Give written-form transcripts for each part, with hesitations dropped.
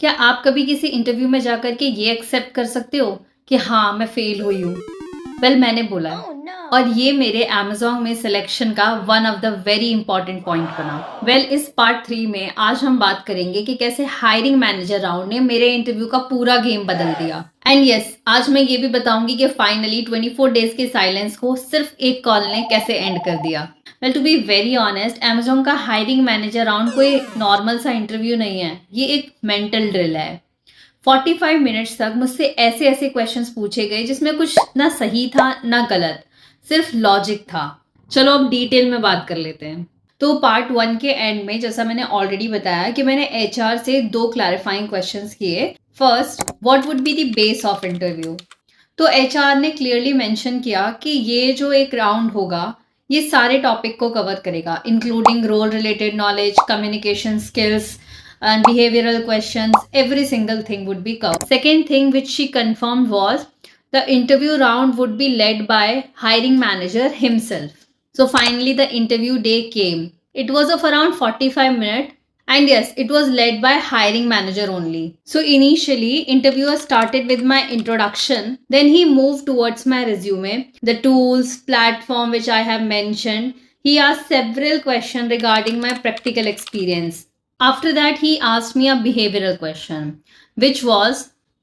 क्या आप कभी किसी इंटरव्यू में जाकर के ये एक्सेप्ट कर सकते हो कि हाँ मैं फेल हुई हूँ? वेल मैंने बोला है। Oh no! और ये मेरे अमेज़न में सिलेक्शन का one of the very important point बना। वेल इस पार्ट 3 में आज हम बात करेंगे कि कैसे हायरिंग मैनेजर राउंड ने मेरे इंटरव्यू का पूरा गेम बदल दिया। एंड यस, आज मैं ये भी बताऊंगी कि फाइनली 24 डेज के साइलेंस को सिर्फ एक कॉल ने कैसे एंड कर दिया। Well to be very honest, Amazon का हायरिंग मैनेजर राउंड कोई नॉर्मल सा इंटरव्यू नहीं है, ये एक मेंटल ड्रिल है। 45 मिनट्स तक मुझसे ऐसे ऐसे क्वेश्चंस पूछे गए जिसमें कुछ ना सही था ना गलत, सिर्फ लॉजिक था। चलो अब डिटेल में बात कर लेते हैं। तो पार्ट 1 के एंड में जैसा मैंने ऑलरेडी बताया कि मैंने एचआर से 2 क्लैरिफाइंग क्वेश्चंस किए। First, what would be the base of interview. तो एचआर ने क्लियरली मेंशन किया कि ये जो एक राउंड होगा ये सारे टॉपिक को कवर करेगा, including role related knowledge, communication skills and behavioral questions. Every single thing would be covered. Second thing which she confirmed was the interview round would be led by hiring manager himself. So finally the interview day came. It was of around 45 minutes. And yes, it was led by hiring manager only. So initially, interviewer started with my introduction. Then he moved towards my resume, the tools, platform which I have mentioned. He asked several questions regarding my practical experience. After that, he asked me a behavioral question, which was,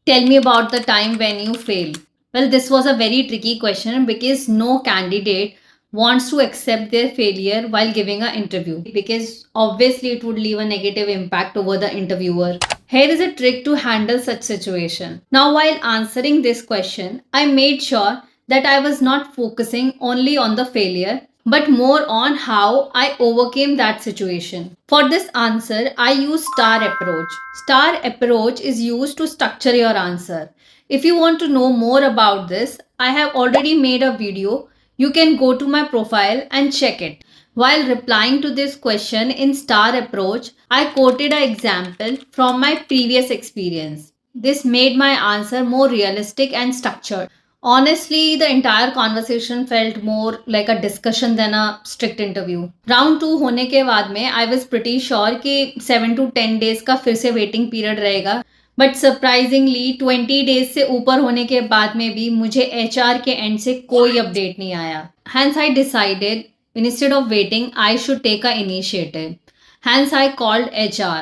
tell me about the time when you failed. Well, this was a very tricky question because no candidate wants to accept their failure while giving an interview because obviously it would leave a negative impact over the interviewer. Here is a trick to handle such situation. Now, while answering this question, I made sure that I was not focusing only on the failure but more on how I overcame that situation. For this answer, I use STAR approach. STAR approach is used to structure your answer. If you want to know more about this, I have already made a video. You can go to my profile and check it. While replying to this question in STAR approach, I quoted an example from my previous experience. This made my answer more realistic and structured. Honestly, the entire conversation felt more like a discussion than a strict interview. Round 2 होने के बाद में I was pretty sure कि 7 to 10 days का फिर से waiting period रहेगा, but surprisingly 20 days से ऊपर होने के बाद में भी मुझे एचआर के एंड से कोई अपडेट नहीं आया. Hence I decided instead of waiting I should take a initiative. Hence I called HR.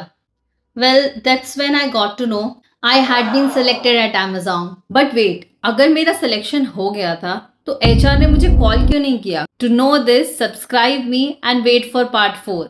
Well, that's when I got to know I had been selected at Amazon. But wait, अगर मेरा selection हो गया था तो HR ने मुझे call क्यों नहीं किया? To know this, subscribe me and wait for part 4.